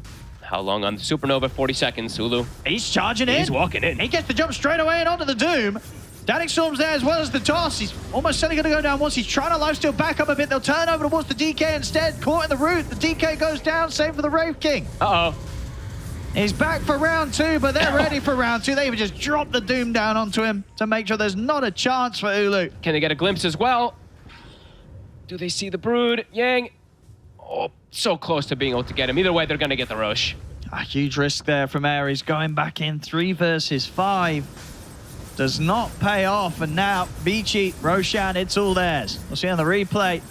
How long on the Supernova? 40 seconds. Ulu. He's charging in. He's walking in. He gets the jump straight away and onto the Doom. Static Storm's there as well as the toss. He's almost certainly going to go down once. He's trying to lifesteal back up a bit. They'll turn over towards the DK instead. Caught in the root. The DK goes down. Same for the Wraith King. Uh-oh. He's back for round 2, but they're ready for round 2. They even just dropped the Doom down onto him to make sure there's not a chance for Ulu. Can they get a glimpse as well? Do they see the Brood? Yang. Oh, so close to being able to get him. Either way, they're going to get the rush. A huge risk there from Aries going back in 3 versus 5. Does not pay off, and now Vici, Roshan, it's all theirs. We'll see on the replay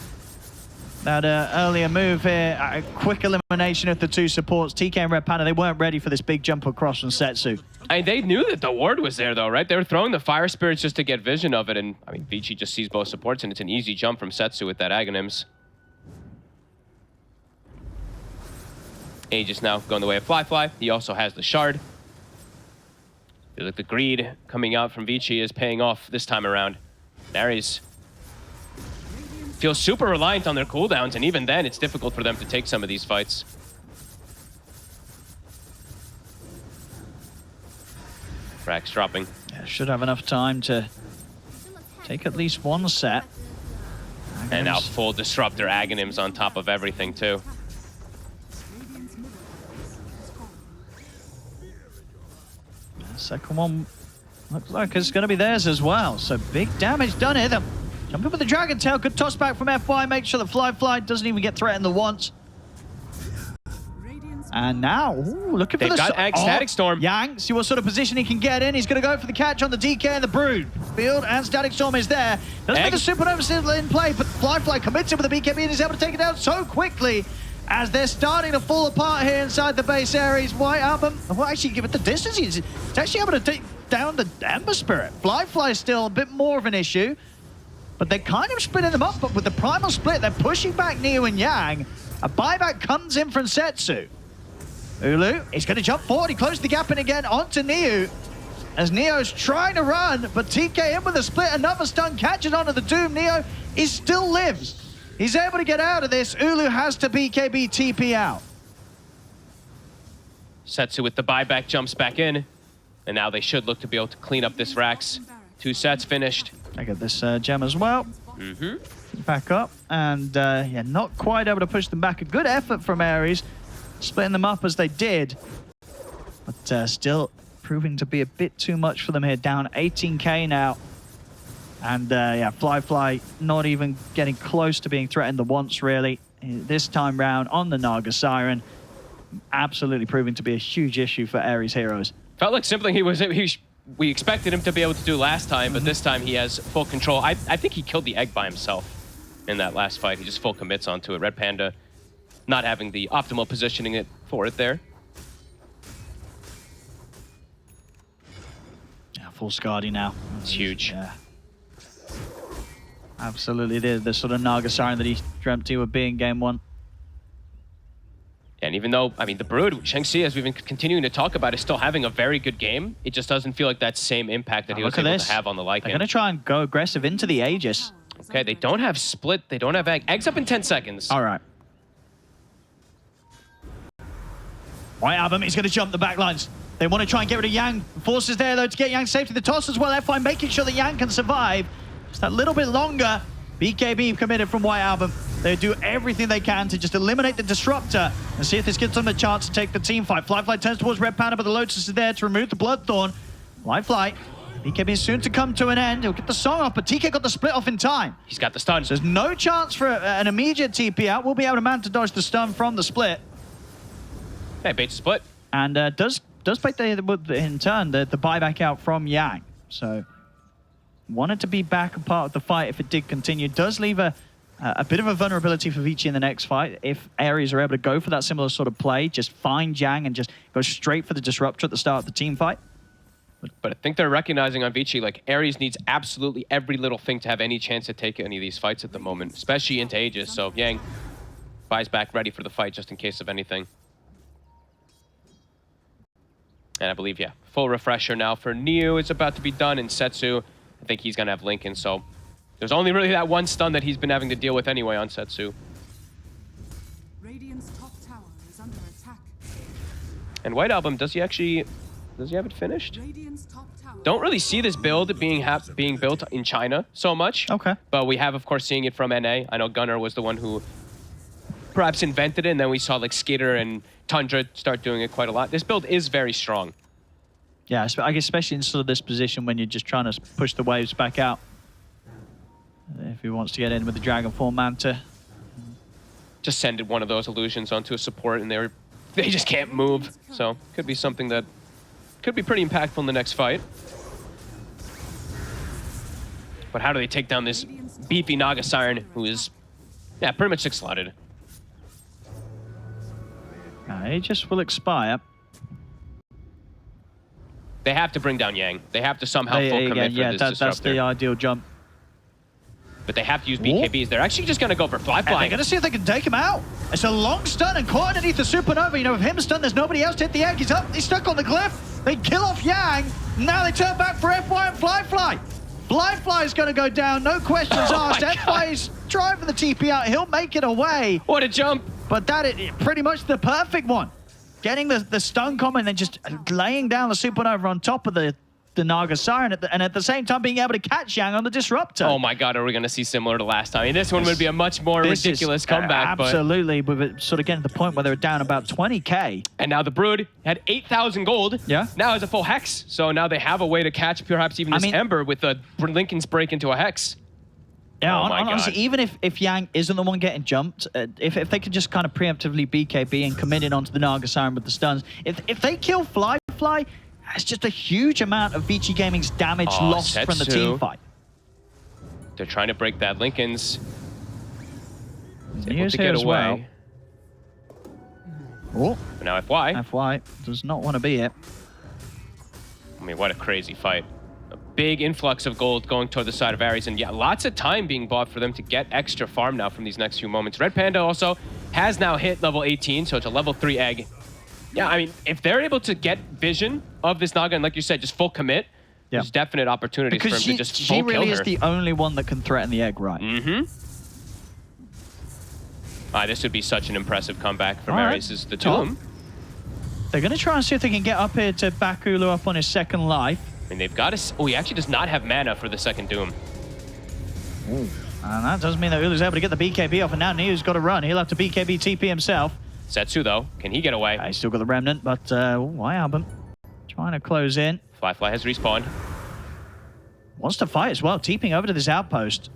that earlier move here, a quick elimination of the 2 supports. TK and Red Panda, they weren't ready for this big jump across from Setsu. I mean, they knew that the ward was there, though, right? They were throwing the Fire Spirits just to get vision of it, and I mean, Vici just sees both supports, and it's an easy jump from Setsu with that Aghanims. Aegis now going the way of Fly. He also has the Shard. Feels like the greed coming out from Vici is paying off this time around. Aries feels super reliant on their cooldowns, and even then, it's difficult for them to take some of these fights. Rax dropping. Yeah, should have enough time to take at least 1 set. And now full Disruptor Aghanims on top of everything, too. Second one looks like it's going to be theirs as well. So big damage done here. Them jumping with the Dragon Tail. Good toss back from FY. Make sure the Fly doesn't even get threatened the once. And now, looking for the... They've got Static Storm. Yang, see what sort of position he can get in. He's going to go for the catch on the DK and the Brood. Field and Static Storm is there. Doesn't make the Supernova still in play, but Fly commits it with the BKB and is able to take it down so quickly as they're starting to fall apart here inside the base Aries. White Album, well, actually, give it the distance. He's actually able to take down the Ember Spirit. Fly is still a bit more of an issue, but they're kind of splitting them up. But with the Primal Split, they're pushing back Neo and Yang. A buyback comes in from Setsu. Ulu is going to jump forward. He closed the gap in again onto Neo as Neo's trying to run, but TK in with a split. Another stun catches onto the Doom. Neo still lives. He's able to get out of this. Ulu has to BKB TP out. Setsu with the buyback jumps back in. And now they should look to be able to clean up this Rax. 2 sets finished. I got this gem as well. Back up. And yeah, not quite able to push them back. A good effort from Aries, splitting them up as they did. But still proving to be a bit too much for them here. Down 18k now. And yeah, Fly not even getting close to being threatened the once, really. This time round on the Naga Siren. Absolutely proving to be a huge issue for Ares heroes. Felt like something we expected him to be able to do last time, but this time he has full control. I think he killed the egg by himself in that last fight. He just full commits onto it. Red Panda not having the optimal positioning for it there. Yeah, full Scardy now. It's huge. Yeah. Absolutely, the sort of Naga Siren that he dreamt he would be in game 1. And even though, I mean, the Brood, Shang-Chi, as we've been continuing to talk about, is still having a very good game. It just doesn't feel like that same impact that he was able to have on the Lycan. They're going to try and go aggressive into the Aegis. Okay, they don't have split. They don't have egg. Egg's up in 10 seconds. All right. White Album is going to jump the back lines. They want to try and get rid of Yang. Forces there, though, to get Yang safe to the toss as well. FY making sure that Yang can survive. Just a little bit longer. BKB committed from White Album. They do everything they can to just eliminate the Disruptor and see if this gives them a chance to take the team fight. Fly turns towards Red Panda, but the Lotus is there to remove the Bloodthorn. Fly. BKB is soon to come to an end. He'll get the song off, but TK got the split off in time. He's got the stun. So there's no chance for an immediate TP out. We'll be able to manage to dodge the stun from the split. Hey, bait split. And does bait in turn the buyback out from Yang. So wanted to be back a part of the fight if it did continue. Does leave a bit of a vulnerability for Vici in the next fight. If Ares are able to go for that similar sort of play, just find Yang and just go straight for the Disruptor at the start of the team fight. But I think they're recognizing on Vici, like, Ares needs absolutely every little thing to have any chance to take any of these fights at the moment, especially into Aegis. So Yang buys back ready for the fight just in case of anything. And I believe, yeah, full refresher now for Neo is about to be done, and Setsu, I think he's going to have Lincoln, so there's only really that one stun that he's been having to deal with anyway on Setsu. Radiant's top tower is under attack. And White Album, does he actually Does he have it finished? Radiant's top tower. Don't really see this build being built in China so much. Okay. But we have, of course, seeing it from NA. I know Gunnar was the one who perhaps invented it, and then we saw like Skitter and Tundra start doing it quite a lot. This build is very strong. Yeah, I guess especially in sort of this position when you're just trying to push the waves back out. If he wants to get in with the Dragonfall Manta. Just send one of those illusions onto a support, and they just can't move. So could be something that could be pretty impactful in the next fight. But how do they take down this beefy Naga Siren, who is, yeah, pretty much 6-slotted? He just will expire. They have to bring down Yang. They have to somehow full commit for this that's disruptor. the ideal jump. But they have to use BKBs. They're actually just going to go for fly And they're flying. going to see if they can take him out. It's a long stun and caught underneath the Supernova. You know, with him stunned, there's nobody else to hit the egg. He's up. He's stuck on the glyph. They kill off Yang. Now they turn back for FY and Fly. Fly is going to go down. No questions asked. FY is driving the TP out. He'll make it away. What a jump. But that is pretty much the perfect one. Getting the stun combo and then just laying down the Supernova on top of the Naga Siren and at the same time being able to catch Yang on the Disruptor. Oh my god, are we going to see similar to last time? I mean, this one would be a much more ridiculous comeback. Absolutely, but it's sort of getting to the point where they're down about 20k. And now the Brood had 8,000 gold. Yeah. Now has a full Hex. So now they have a way to catch perhaps even this Ember with a Lincoln's break into a Hex. Yeah, Oh my honestly, God. even if Yang isn't the one getting jumped, if they could just kind of preemptively BKB and come in onto the Naga Siren with the stuns, if they kill Fly, that's just a huge amount of Vici Gaming's damage lost from the team fight. They're trying to break that Lincoln's. Here's to get away. Oh, But now FY. does not want to be it. I mean, what a crazy fight. A big influx of gold going toward the side of Aries. And yeah, lots of time being bought for them to get extra farm now from these next few moments. Red Panda also has now hit level 18, so it's a level 3 egg. Yeah, I mean, if they're able to get vision of this Naga, and like you said, just full commit, there's definite opportunities for him to just full she really kill is her. the only one that can threaten the egg, right? Mm-hmm. This would be such an impressive comeback from All right. Aries is the Doom. They're going to try and see if they can get up here to back Ulu up on his second life. I mean, they've got to... Oh, he actually does not have mana for the second Doom. And that does mean that Ulu's able to get the BKB off, and now Neo's got to run. He'll have to BKB TP himself. Setsu, though, can he get away? He's still got the Remnant, but Ybb trying to close in. Fly has respawned. Wants to fight as well, TPing over to this outpost.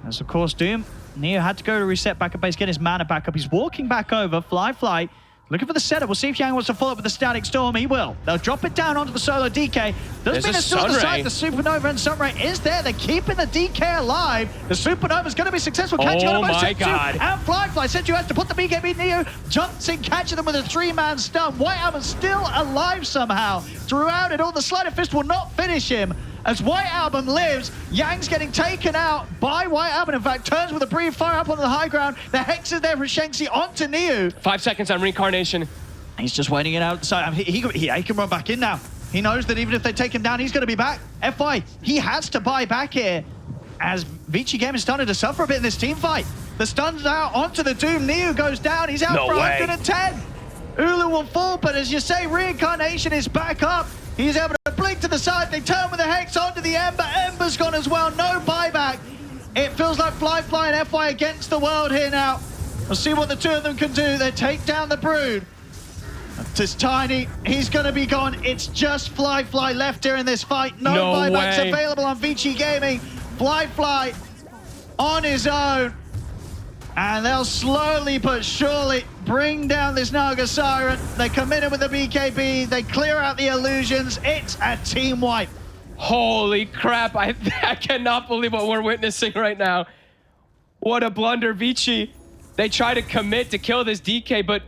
As of course, Doom, Neo had to go to reset back up base, get his mana back up. He's walking back over, Fly, looking for the setup. We'll see if Yang wants to follow up with the Static Storm. He will. They'll drop it down onto the solo DK. Doesn't mean they're still on the side. The Supernova and Sunray is there. They're keeping the DK alive. The Supernova's going to be successful. Catching on my God. And Fly Senju has to put the BKB. Neo jumps in, catching them with a 3-man stun. Ybb still alive somehow. Throughout it all, the Sleight of Fist will not finish him. As Ybb lives, Yang's getting taken out by Ybb. In fact, turns with a brief fire up on the high ground. The Hex is there for Shanxi onto Neo. 5 seconds on Reincarnation. He's just waiting it out. So he can run back in now. He knows that even if they take him down, he's going to be back. FY, he has to buy back here. As Vici Gaming is starting to suffer a bit in this team fight. The stun's out onto the Doom. Neo goes down. He's out for 110. Ulu will fall, but as you say, Reincarnation is back up. He's able to blink to the side. They turn with the Hex onto the Ember. Ember's gone as well. No buyback. It feels like Fly and FY against the world here now. We'll see what the two of them can do. They take down the Brood. It's Tiny. He's going to be gone. It's just Fly left here in this fight. No buybacks available on Vici Gaming. Fly on his own. And they'll slowly but surely bring down this Naga Siren. They come in with the BKB. They clear out the illusions. It's a team wipe. Holy crap. I cannot believe what we're witnessing right now. What a blunder, Vici. They try to commit to kill this DK, but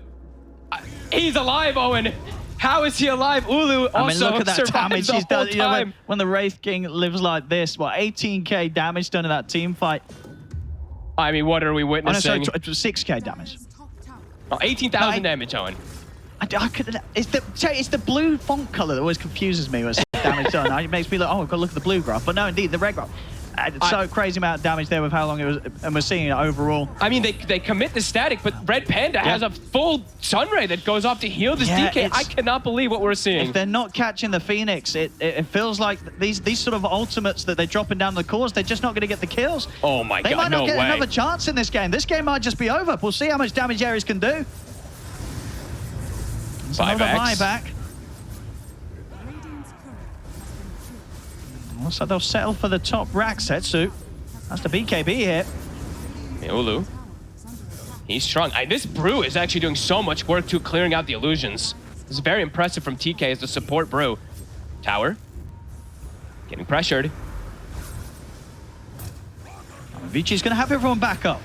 he's alive, Owen. How is he alive? Ulu also I mean, look at that damage the he's whole done. You know, time. when the Wraith King lives like this, what, 18k damage done in that team fight? I mean, what are we Oh, no, witnessing? sorry, it was 6k damage. Radiant's top tower. Oh, 18,000 damage, Owen. It's the blue font color that always confuses me when it's damage done. It makes me look, oh, I've got to look at the blue graph. But no, indeed, the red graph. So crazy amount of damage there with how long it was, and we're seeing it overall. I mean, they commit the static, but Red Panda has a full Sunray that goes off to heal this DK. I cannot believe what we're seeing. If they're not catching the Phoenix, it feels like these sort of ultimates that they're dropping down the course, they're just not going to get the kills. Oh my God, They might not get way. another chance in this game. This game might just be over. We'll see how much damage Aries can do. Another buyback. So they'll settle for the top rack, Setsu. That's the BKB here. Ulu. He's strong. This Brew is actually doing so much work too, clearing out the illusions. This is very impressive from TK as the support Brew. Tower. Getting pressured. Vici's going to have everyone back up.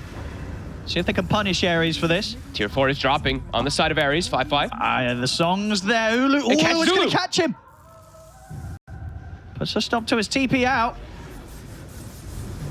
See if they can punish Aries for this. Tier 4 is dropping on the side of Aries, 5-5. The song's there. Ulu. Oh, it's going to catch him. Puts a stop to his TP out.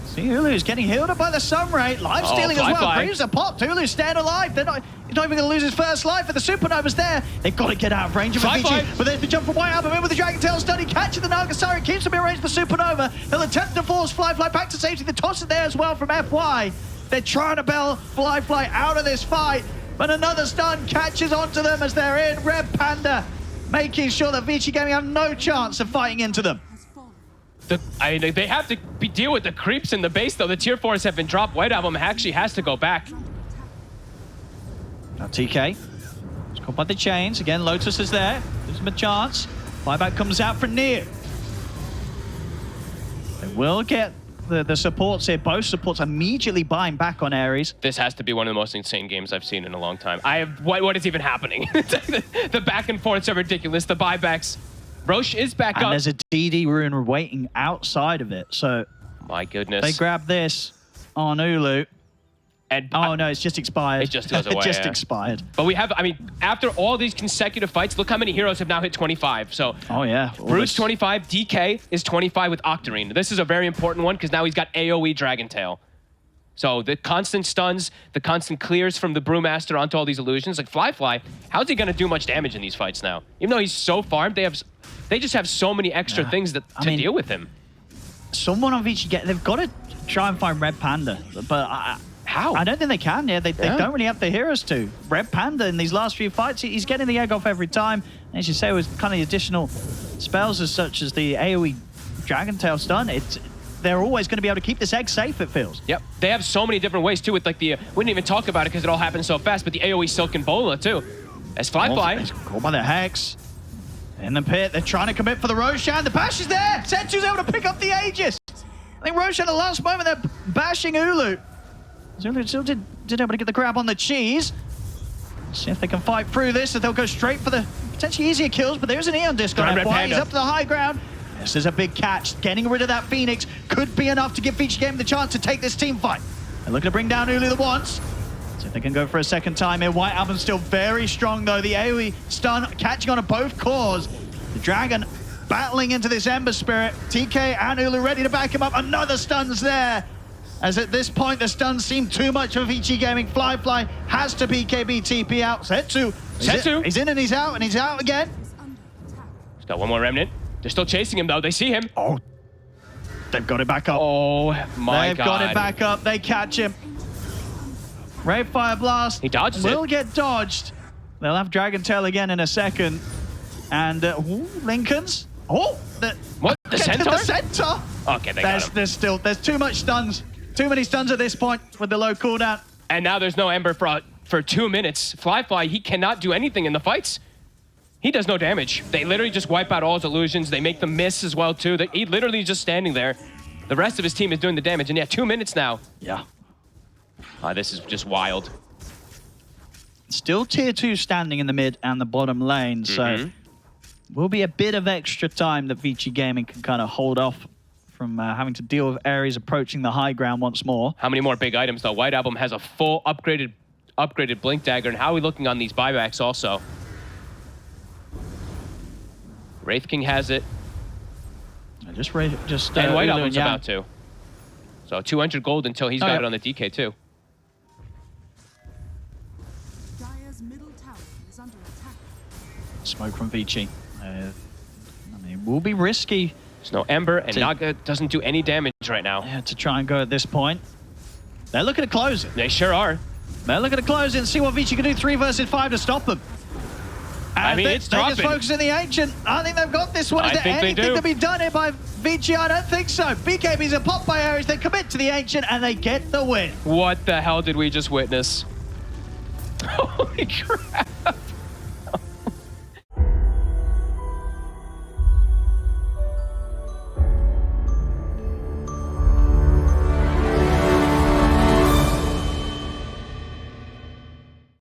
See, Ulu's getting healed up by the Sunray. Life stealing as well. Brings a pot. Ulu's staying alive. He's not even going to lose his first life, but the Supernova's there. They've got to get out of range of Vici. But there's the jump from Ybb in with the Dragon Tail stun. He catches the Nagasari, keeps him in range for Supernova. They'll attempt to force Fly back to safety. The toss is there as well from FY. They're trying to bail Fly out of this fight, but another stun catches onto them as they're in. Red Panda making sure that Vici Gaming have no chance of fighting into them. They have to deal with the creeps in the base, though. The tier 4s have been dropped. White Album actually has to go back. Now TK. It's caught by the chains. Again, Lotus is there. Gives him a chance. Buyback comes out for Near. They will get the supports here. Both supports immediately buying back on Aries. This has to be one of the most insane games I've seen in a long time. What is even happening? The back and forths are ridiculous. The buybacks. Roche is back up. And there's a DD rune waiting outside of it. So my goodness. They grab this on Ulu. And oh no, it's just expired. It just goes away. It just expired. But we have, I mean, after all these consecutive fights, look how many heroes have now hit 25. So oh yeah. Bruce 25, DK is 25 with Octarine. This is a very important one because now he's got AoE Dragon Tail. So the constant stuns, the constant clears from the Brewmaster onto all these illusions. Like Fly, how's he going to do much damage in these fights now? Even though he's so farmed, they just have so many extra things to deal with him. Someone on Vici, they've got to try and find Red Panda, but how? I don't think they can. Yeah, they don't really have the heroes to. Red Panda in these last few fights, he's getting the egg off every time. And as you say, with kind of the additional spells as such as the AoE Dragon Tail stun, they're always going to be able to keep this egg safe, it feels. Yep. They have so many different ways, too, with like the... we didn't even talk about it because it all happens so fast, but the AoE Silken Bola, too. As Fly. Caught by the Hex. In the pit, they're trying to commit for the Roshan. The bash is there! Setsu's able to pick up the Aegis. I think Roshan at the last moment, they're bashing Ulu. Ulu still did able to get the grab on the cheese. See if they can fight through this, so they'll go straight for the potentially easier kills, but there's an Eon Disc on FY. He's up to the high ground. This is a big catch. Getting rid of that Phoenix could be enough to give Vici Gaming the chance to take this team fight. They're looking to bring down Ulu the once. See if they can go for a second time here. White Album's still very strong, though. The AoE stun catching on both cores. The Dragon battling into this Ember Spirit. TK and Ulu ready to back him up. Another stun's there. As at this point, the stuns seem too much for Vici Gaming. Fly has to BKB TP out. Setsu. He's in and he's out, and he's out again. He's got one more remnant. They're still chasing him, though. They see him. Oh, they've got it back up. Oh, my God. They've got it back up. They catch him. Ray Fire Blast. He dodges will get dodged. They'll have Dragon Tail again in a second. And, Lincoln's. Oh, what? The Centaur? The Centaur. Okay, there's too much stuns. Too many stuns at this point with the low cooldown. And now there's no Ember for 2 minutes. Fly, he cannot do anything in the fights. He does no damage. They literally just wipe out all his illusions. They make them miss as well, too. He literally just standing there. The rest of his team is doing the damage. And yeah, 2 minutes now. Yeah. This is just wild. Still tier 2 standing in the mid and the bottom lane. So will be a bit of extra time that Vici Gaming can kind of hold off from having to deal with Aries approaching the high ground once more. How many more big items, though? White Album has a full upgraded Blink Dagger. And how are we looking on these buybacks also? Wraith King has it. And White Album's about to. So 200 gold until he's got it on the DK too. Dire's middle tower is under attack. Smoke from Vici. I mean, it will be risky There's no Ember, and Naga doesn't do any damage right now. Yeah, to try and go at this point. They're looking to close it. They sure are. They're looking to close it and see what Vici can do 3 versus 5 to stop them. And I mean, it's they're just dropping. focusing the Ancient. I think they've got this one. Is I there think they anything do. to be done here by Vici? I don't think so. BKB's a pop by Aries. They commit to the Ancient and they get the win. What the hell did we just witness? Holy crap.